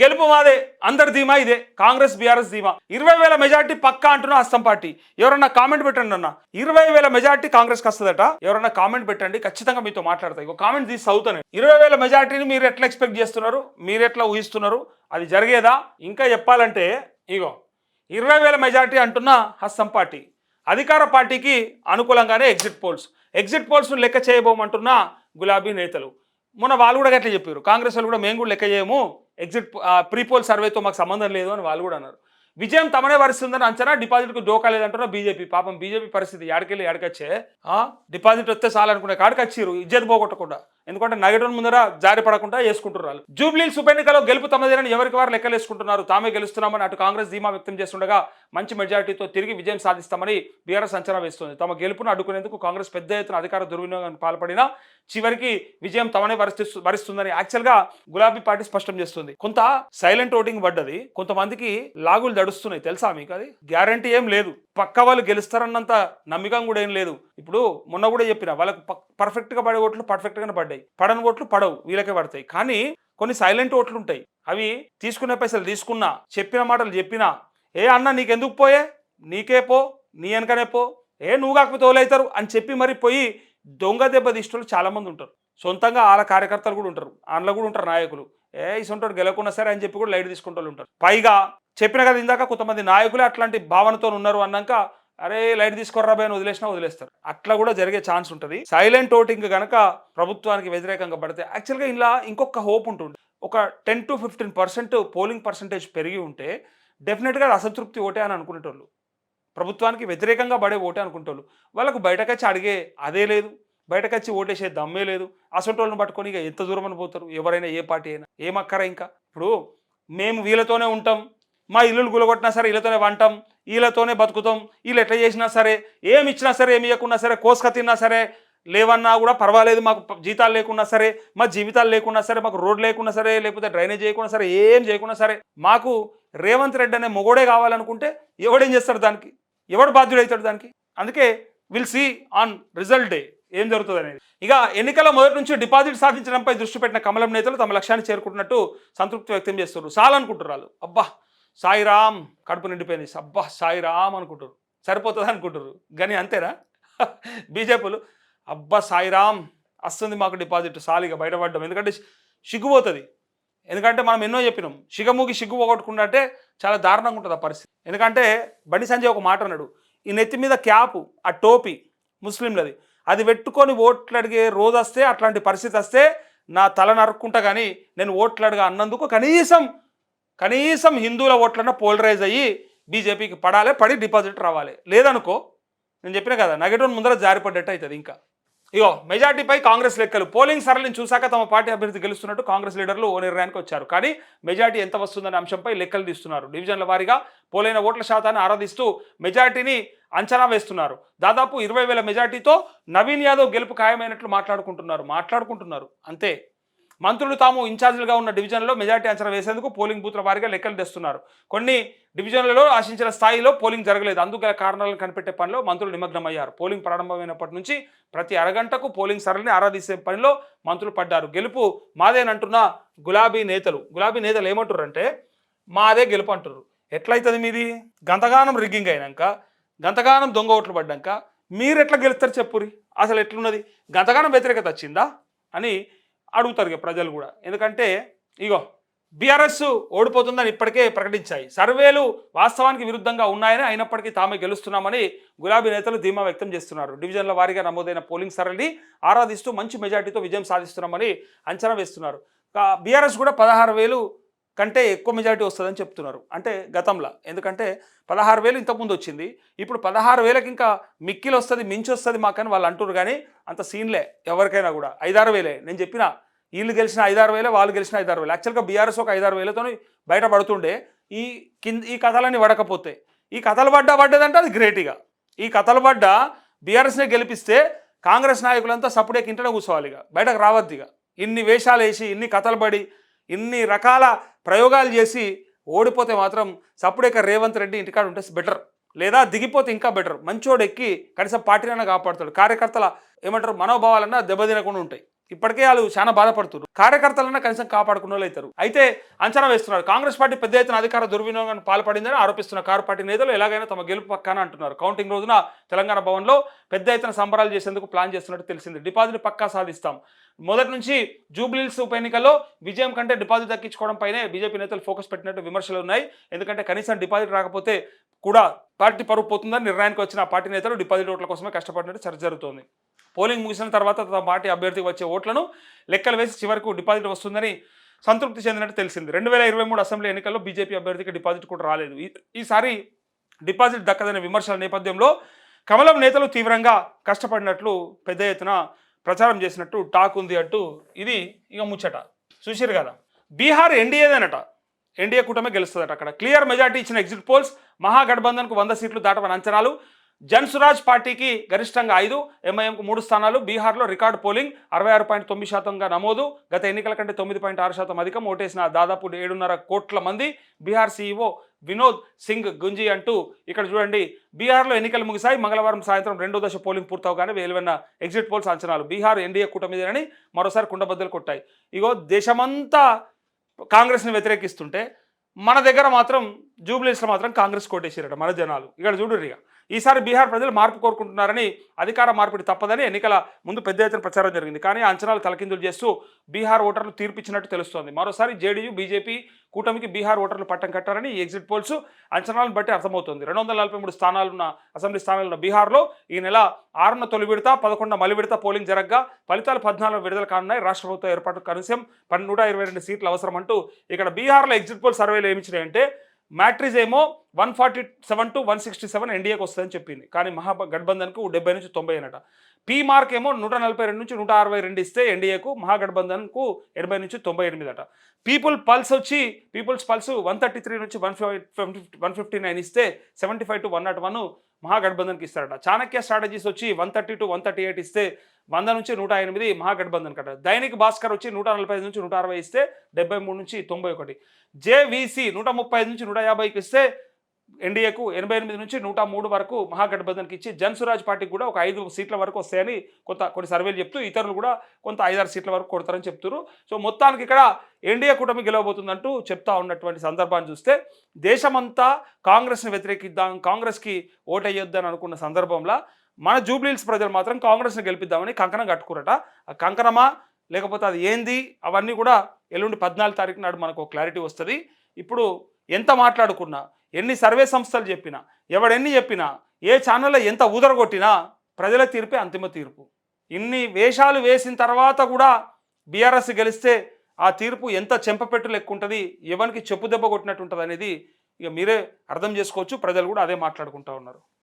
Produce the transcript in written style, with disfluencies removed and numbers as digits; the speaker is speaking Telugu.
గెలుపు మాదే, అందరి ధీమా ఇదే, కాంగ్రెస్ బీఆర్ఎస్ ధీమా. 20,000 మెజార్టీ పక్కా అంటున్నా హస్తం పార్టీ. ఎవరన్నా కామెంట్ పెట్టండి అన్న, 20,000 మెజార్టీ కాంగ్రెస్కి వస్తుందట. ఎవరన్నా కామెంట్ పెట్టండి, ఖచ్చితంగా మీతో మాట్లాడతాయి. ఒక కామెంట్ తీసి చదువుతాను. 20,000 మెజార్టీని మీరు ఎట్లా ఎక్స్పెక్ట్ చేస్తున్నారు, మీరు ఎట్లా ఊహిస్తున్నారు, అది జరిగేదా? ఇంకా చెప్పాలంటే ఇగో 20,000 మెజార్టీ అంటున్న హస్తం పార్టీ, అధికార పార్టీకి అనుకూలంగానే ఎగ్జిట్ పోల్స్ను లెక్క చేయబోమంటున్న గులాబీ నేతలు. మొన్న వాళ్ళు కూడా అట్లా చెప్పారు, కాంగ్రెస్ వాళ్ళు కూడా మేము కూడా లెక్క చేయము, ఎగ్జిట్ ప్రీపోల్ సర్వేతో మాకు సంబంధం లేదు అని వాళ్ళు కూడా అన్నారు. విజయం తమనే వరిస్తుందని అంచనా, డిపాజిట్కు డోకా లేదంటున్నా బీజేపీ. పాపం బీజేపీ పరిస్థితి ఏడకెళ్ళి ఏడకొచ్చే, డిపాజిట్ వస్తే చాలనుకునే కాడికి వచ్చిర్రు, ఇజ్జత్ పోగొట్టకుండా. ఎందుకంటే నగటం ముందర జారి పడకుండా వేసుకుంటున్నారు వాళ్ళు. జూబ్లీహిల్స్ ఉప ఎన్నికలో గెలుపు తమదేనని ఎవరికి వారు లెక్కలేసుకుంటున్నారు. తామే గెలుస్తున్నామని అటు కాంగ్రెస్ ధీమా వ్యక్తం చేస్తుండగా మంచి మెజార్టీతో తిరిగి విజయం సాధిస్తామని బీఆర్ఎస్ అంచనా వేస్తుంది. తమ గెలుపును అడ్డుకునేందుకు కాంగ్రెస్ పెద్ద ఎత్తున అధికార దుర్వినియోగానికి పాల్పడినా చివరికి విజయం తమనే వరిస్తుందని యాక్చువల్గా గులాబీ పార్టీ స్పష్టం చేస్తుంది. కొంత సైలెంట్ ఓటింగ్ పడ్డది, కొంతమందికి లాగులు దడుస్తున్నాయి తెలుసా మీకు. అది గ్యారంటీ ఏం లేదు, పక్క వాళ్ళు గెలుస్తారన్నంత నమ్మకం కూడా ఏం లేదు. ఇప్పుడు మొన్న కూడా చెప్పిన వాళ్ళకు పర్ఫెక్ట్గా పడే ఓట్లు పర్ఫెక్ట్గానే పడ్డాయి, పడని ఓట్లు పడవు, వీళ్ళకే పడతాయి. కానీ కొన్ని సైలెంట్ ఓట్లు ఉంటాయి, అవి తీసుకునే పైసలు తీసుకున్నా, చెప్పిన మాటలు చెప్పినా, ఏ అన్న నీకెందుకు పోయే, నీకే పో, నీ వెనకనే పో, నువ్వు కాకపోతే ఓలవుతారు అని చెప్పి మరి పోయి దొంగ దెబ్బ తీసేటోళ్ళు చాలామంది ఉంటారు. సొంతంగా వాళ్ళ కార్యకర్తలు కూడా ఉంటారు, అందులో కూడా ఉంటారు నాయకులు. ఇసొంటోడు గెలవకున్నా సరే అని చెప్పి కూడా లైట్ తీసుకుంటూ ఉంటారు. పైగా చెప్పిన కదా ఇందాక, కొంతమంది నాయకులే అట్లాంటి భావనతో ఉన్నారు అన్నాక అరే లైట్ తీసుకోర్రా భయ వదిలేస్తారు. అట్లా కూడా జరిగే ఛాన్స్ ఉంటుంది. సైలెంట్ ఓటింగ్ కనుక ప్రభుత్వానికి వ్యతిరేకంగా పడితే యాక్చువల్గా ఇలా ఇంకొక హోప్ ఉంటుంది. ఒక 10 to 15% పోలింగ్ పర్సంటేజ్ పెరిగి ఉంటే డెఫినెట్గా అసంతృప్తి ఓటే అని అనుకునేటోళ్ళు, ప్రభుత్వానికి వ్యతిరేకంగా పడే ఓటే అనుకుంటోళ్ళు. వాళ్ళకు బయటకొచ్చి అడిగే అదే లేదు, బయటకొచ్చి ఓటేసే దమ్మే లేదు. అసంటోళ్ళని పట్టుకొని ఇక ఎంత దూరం అని పోతారు ఎవరైనా, ఏ పార్టీ అయినా. ఏమక్కరా ఇంకా. ఇప్పుడు మేము వీళ్ళతోనే ఉంటాం, మా ఇల్లులు గులగొట్టినా సరే వీళ్ళతోనే వంటాం, వీళ్ళతోనే బతుకుతాం, వీళ్ళు ఎట్లా చేసినా సరే, ఏమి ఇచ్చినా సరే, ఏమి ఇవ్వకున్నా సరే, కోసుక తిన్నా సరే, లేవన్నా కూడా పర్వాలేదు, మాకు జీతాలు లేకున్నా సరే, మా జీవితాలు లేకున్నా సరే, మాకు రోడ్ లేకున్నా సరే, లేకపోతే డ్రైనేజ్ చేయకున్నా సరే, ఏం చేయకున్నా సరే, మాకు రేవంత్ రెడ్డి అనే మొగోడే కావాలనుకుంటే ఎవడేం చేస్తాడు దానికి, ఎవడు బాధ్యుడవుతాడు దానికి. అందుకే will see on result day ఏం జరుగుతుంది అనేది. ఇక ఎన్నికల మొదటి నుంచి డిపాజిట్ సాధించడంపై దృష్టి పెట్టిన కమలం నేతలు తమ లక్ష్యాన్ని చేరుకుంటున్నట్టు సంతృప్తి వ్యక్తం చేస్తున్నారు. చాలనుకుంటారు వాళ్ళు, అబ్బా సాయిరామ్ కడుపు నిండిపోయింది, అబ్బా సాయిరామ్ అనుకుంటారు, సరిపోతుంది అనుకుంటారు. కానీ అంతేనా బీజేపీలు, అబ్బా సాయిరామ్ వస్తుంది మాకు డిపాజిట్, సాలిగా బయటపడ్డాం. ఎందుకంటే సిగ్గుపోతుంది. ఎందుకంటే మనం ఎన్నో చెప్పినాం, సిగమూగి సిగ్గు పోగొట్టుకుంటే అంటే చాలా దారుణంగా ఉంటుంది ఆ పరిస్థితి. ఎందుకంటే బండి సంజయ్ ఒక మాట అన్నాడు, ఈ నెత్తి మీద క్యాపు, ఆ టోపీ ముస్లింలది, అది పెట్టుకొని ఓట్లు అడిగే రోజు వస్తే, అట్లాంటి పరిస్థితి వస్తే నా తల నరుక్కుంటా, కానీ నేను ఓట్లు అడగా అన్నందుకు కనీసం హిందువుల ఓట్లన్నా పోలరైజ్ అయ్యి బీజేపీకి పడాలి, పడి డిపాజిట్ రావాలి. లేదనుకో నేను చెప్పిన కదా నెగటివ్ ముందర జారిపడ్డట్టు అవుతుంది. ఇంకా ఇగో మెజార్టీపై కాంగ్రెస్ లెక్కలు. పోలింగ్ సరళిని చూశాక తమ పార్టీ అభ్యర్థి గెలుస్తున్నట్టు కాంగ్రెస్ లీడర్లు ఓ నిర్ణయానికి వచ్చారు. కానీ మెజార్టీ ఎంత వస్తుందనే అంశంపై లెక్కలు తీస్తున్నారు. డివిజన్ల వారీగా పోలైన ఓట్ల శాతాన్ని ఆరాధిస్తూ మెజార్టీని అంచనా వేస్తున్నారు. దాదాపు 20,000 మెజార్టీతో నవీన్ యాదవ్ గెలుపు ఖాయమైనట్లు మాట్లాడుకుంటున్నారు అంతే. మంత్రులు తాము ఇన్ఛార్జీలుగా ఉన్న డివిజన్లో మెజార్టీ అంచనా వేసేందుకు పోలింగ్ బూత్ల వారీగా లెక్కలు తెస్తున్నారు. కొన్ని డివిజన్లలో ఆశించిన స్థాయిలో పోలింగ్ జరగలేదు. అందుకు గల కారణాలను కనిపెట్టే పనిలో మంత్రులు నిమగ్నమయ్యారు. పోలింగ్ ప్రారంభమైనప్పటి నుంచి ప్రతి అరగంటకు పోలింగ్ సరళిని ఆరాధించే పనిలో మంత్రులు పడ్డారు. గెలుపు మాదేనంటున్న గులాబీ నేతలు ఏమంటారంటే మాదే గెలుపు అంటారు. ఎట్లయితుంది మీది? గంతగానం రిగ్గింగ్ అయినాక, గంతగానం దొంగ ఓట్లు పడ్డాక మీరు ఎట్లా గెలుస్తారు చెప్పురి? అసలు ఎట్లున్నది? గంతగానం వ్యతిరేకత వచ్చిందా అని అడుగుతారు ఇక ప్రజలు కూడా. ఎందుకంటే ఇగో బీఆర్ఎస్ ఓడిపోతుందని ఇప్పటికే ప్రకటించాయి. సర్వేలు వాస్తవానికి విరుద్ధంగా ఉన్నాయని, అయినప్పటికీ తామే గెలుస్తున్నామని గులాబీ నేతలు ధీమా వ్యక్తం చేస్తున్నారు. డివిజన్ల వారీగా నమోదైన పోలింగ్ సరళిని ఆరాధిస్తూ మంచి మెజార్టీతో విజయం సాధిస్తున్నామని అంచనా వేస్తున్నారు. బీఆర్ఎస్ కూడా 16,000 కంటే ఎక్కువ మెజార్టీ వస్తుందని చెప్తున్నారు. అంటే గతంలో, ఎందుకంటే 16,000 ఇంతకుముందు వచ్చింది, ఇప్పుడు 16,000కి ఇంకా మిక్కిలు వస్తుంది, మించి వస్తుంది మాకని వాళ్ళు అంటున్నారు. కానీ అంత సీన్లే ఎవరికైనా కూడా 5-6,000. నేను చెప్పిన వీళ్ళు గెలిచిన 5-6,000, వాళ్ళు గెలిచిన 5-6,000. యాక్చువల్గా బీఆర్ఎస్ ఒక 5-6,000తో బయటపడుతుండే. ఈ కథలన్నీ పడకపోతే, ఈ కథలు పడ్డదంటే అది గ్రేట్గా. ఈ కథలు పడ్డ బీఆర్ఎస్నే గెలిపిస్తే కాంగ్రెస్ నాయకులంతా సప్పుడేకి ఇంటనే కూర్చోవాలి, ఇక బయటకు రావద్దు. ఇక ఇన్ని వేషాలు వేసి, ఇన్ని కథలు పడి, ఇన్ని రకాల ప్రయోగాలు చేసి ఓడిపోతే మాత్రం సప్పుడేక రేవంత్ రెడ్డి ఇంటికాడ ఉంటే బెటర్, లేదా దిగిపోతే ఇంకా బెటర్. మంచోడు ఎక్కి కనీసం పార్టీనైనా కాపాడుతాడు, కార్యకర్తల ఏమంటారు మనోభావాలన్నా దెబ్బతినకుండా ఉంటాయి. ఇప్పటికే వాళ్ళు చాలా బాధపడుతున్నారు. కార్యకర్తలన్నా కనీసం కాపాడుకున్న వాళ్ళు అవుతారు. అయితే అంచనా వేస్తున్నారు. కాంగ్రెస్ పార్టీ పెద్ద ఎత్తున అధికార దుర్వినియోగానికి పాల్పడిందని ఆరోపిస్తున్న కారు పార్టీ నేతలు ఎలాగైనా తమ గెలుపు పక్కాన అంటున్నారు. కౌంటింగ్ రోజున తెలంగాణ భవన్లో పెద్ద ఎత్తున సంబరాలు చేసేందుకు ప్లాన్ చేస్తున్నట్టు తెలిసింది. డిపాజిట్ పక్కా సాధిస్తాం. మొదటి నుంచి జూబ్లీహిల్స్ ఉప ఎన్నికల్లో విజయం కంటే డిపాజిట్ దక్కించుకోవడం పైనే బీజేపీ నేతలు ఫోకస్ పెట్టినట్టు విమర్శలు ఉన్నాయి. ఎందుకంటే కనీసం డిపాజిట్ రాకపోతే కూడా పార్టీ పరువు పోతుందని నిర్ణయానికి వచ్చిన పార్టీ నేతలు డిపాజిట్ ఓట్ల కోసమే కష్టపడినట్టు చర్చ జరుగుతోంది. పోలింగ్ ముగిసిన తర్వాత తమ పార్టీ అభ్యర్థికి వచ్చే ఓట్లను లెక్కలు వేసి చివరకు డిపాజిట్ వస్తుందని సంతృప్తి చెందినట్టు తెలిసింది. 2023 అసెంబ్లీ ఎన్నికల్లో బీజేపీ అభ్యర్థికి డిపాజిట్ కూడా రాలేదు. ఈసారి డిపాజిట్ దక్కదనే విమర్శల నేపథ్యంలో కమలం నేతలు తీవ్రంగా కష్టపడినట్లు పెద్ద ఎత్తున ప్రచారం చేసినట్టు టాక్ ఉంది అంటూ ఇది ఇక ముచ్చట చూసిరు కదా. బీహార్ ఎన్డీఏదేనట, ఎన్డీఏ కూటమి గెలుస్తుందట. అక్కడ క్లియర్ మెజార్టీ ఇచ్చిన ఎగ్జిట్ పోల్స్ మహాగఠబంధన్కు 100 సీట్లు దాటవని అంచనాలు. జన్సురాజ్ పార్టీకి గరిష్టంగా 5, ఎంఐఎంకు 3 స్థానాలు. బీహార్లో రికార్డు పోలింగ్ 66.9% నమోదు. గత ఎన్నికల కంటే 9.6% అధికం. ఓటేసిన దాదాపు 7.5 కోట్ల మంది. బీహార్ సీఈఓ వినోద్ సింగ్ గుంజీ అంటూ ఇక్కడ చూడండి, బీహార్లో ఎన్నికలు ముగిశాయి. మంగళవారం సాయంత్రం 2వ దశ పోలింగ్ పూర్తవగానే వెలువన్న ఎగ్జిట్ పోల్స్ అంచనాలు బీహార్ ఎన్డీఏ కూటమిదేనని మరోసారి కుండబద్దలు కొట్టాయి. ఇగో దేశమంతా కాంగ్రెస్ని వ్యతిరేకిస్తుంటే మన దగ్గర మాత్రం జూబ్లీహిల్స్లో మాత్రం కాంగ్రెస్ కోటేసారట మన జనాలు. ఇక్కడ చూడరు. ఇక ఈసారి బీహార్ ప్రజలు మార్పు కోరుకుంటున్నారని, అధికార మార్పిడి తప్పదని ఎన్నికల ముందు పెద్ద ఎత్తున ప్రచారం జరిగింది. కానీ అంచనాలు తలకిందులు చేస్తూ బీహార్ ఓటర్లు తీర్పిచ్చినట్టు తెలుస్తోంది. మరోసారి జేడీయూ బీజేపీ కూటమికి బీహార్ ఓటర్లు పట్టం కట్టారని ఈ ఎగ్జిట్ పోల్స్ అంచనాలను బట్టి అర్థమవుతోంది. 243 స్థానాలున్న అసెంబ్లీ స్థానాలున్న బీహార్లో ఈ నెల 6న తొలి విడత, 11న మలి విడత పోలింగ్ జరగగా ఫలితాలు 14న విడుదల కానున్నాయి. రాష్ట్ర ప్రభుత్వ ఏర్పాటు కనీసం 122 సీట్లు అవసరం అంటూ ఇక్కడ బీహార్లో ఎగ్జిట్ పోల్ సర్వేలు ఏమిచ్చినాయంటే మ్యాట్రిజ్ ఏమో 147 to 167 ఎన్డీఏకి వస్తుందని చెప్పింది. కానీ మహాగఠబంధన్కు 70 నుంచి 90 అనట. పీ మార్క్ ఏమో 142 నుంచి 162 ఇస్తే ఎన్డీఏకు, మహాగఠబంధన్కు 80 నుంచి 98 అట. పీపుల్స్ పల్స్ 133 నుంచి 159 ఇస్తే 75 to 101 మహాగఠబంధన్కి ఇస్తారట. చాణక్య స్ట్రాటజీస్ వచ్చి 130 to 138 ఇస్తే 100 నుంచి 108 మహాగఠబంధన్ కట. దైనిక్ భాస్కర్ వచ్చి 145 నుంచి 160 ఇస్తే 73 నుంచి 91. జేవీసీ 135 నుంచి 150కి ఇస్తే ఎన్డీఏకు 88 నుంచి 103 వరకు మహాగఠబంధన్కి ఇచ్చి జన్సురాజ్ పార్టీకి కూడా ఒక 5 సీట్ల వరకు వస్తాయని కొన్ని సర్వేలు చెప్తూ ఇతరులు కూడా కొంత 5-6 సీట్ల వరకు కొడతారని చెప్తున్నారు. సో మొత్తానికి ఇక్కడ ఎన్డీఏ కూటమి గెలవబోతుందంటూ చెప్తా ఉన్నటువంటి సందర్భాన్ని చూస్తే దేశమంతా కాంగ్రెస్ని వ్యతిరేకిద్దాం, కాంగ్రెస్కి ఓటేయొద్దని అనుకున్న సందర్భంలో మన జూబ్లీహిల్స్ ప్రజలు మాత్రం కాంగ్రెస్ని గెలిపిద్దామని కంకణం కట్టుకురట. ఆ కంకణమా లేకపోతే అది ఏంది అవన్నీ కూడా ఎల్లుండి 14 తారీఖు నాడు మనకు క్లారిటీ వస్తుంది. ఇప్పుడు ఎంత మాట్లాడుకున్నా, ఎన్ని సర్వే సంస్థలు చెప్పినా, ఎవడెన్ని చెప్పినా, ఏ ఛానల్లో ఎంత ఊదరగొట్టినా ప్రజల తీర్పే అంతిమ తీర్పు. ఇన్ని వేషాలు వేసిన తర్వాత కూడా బీఆర్ఎస్ గెలిస్తే ఆ తీర్పు ఎంత చెంపపెట్టు లెక్క ఉంటుంది, ఎవరికి చెప్పు దెబ్బ కొట్టినట్టు ఉంటుంది అనేది ఇక మీరే అర్థం చేసుకోవచ్చు. ప్రజలు కూడా అదే మాట్లాడుకుంటూ ఉన్నారు.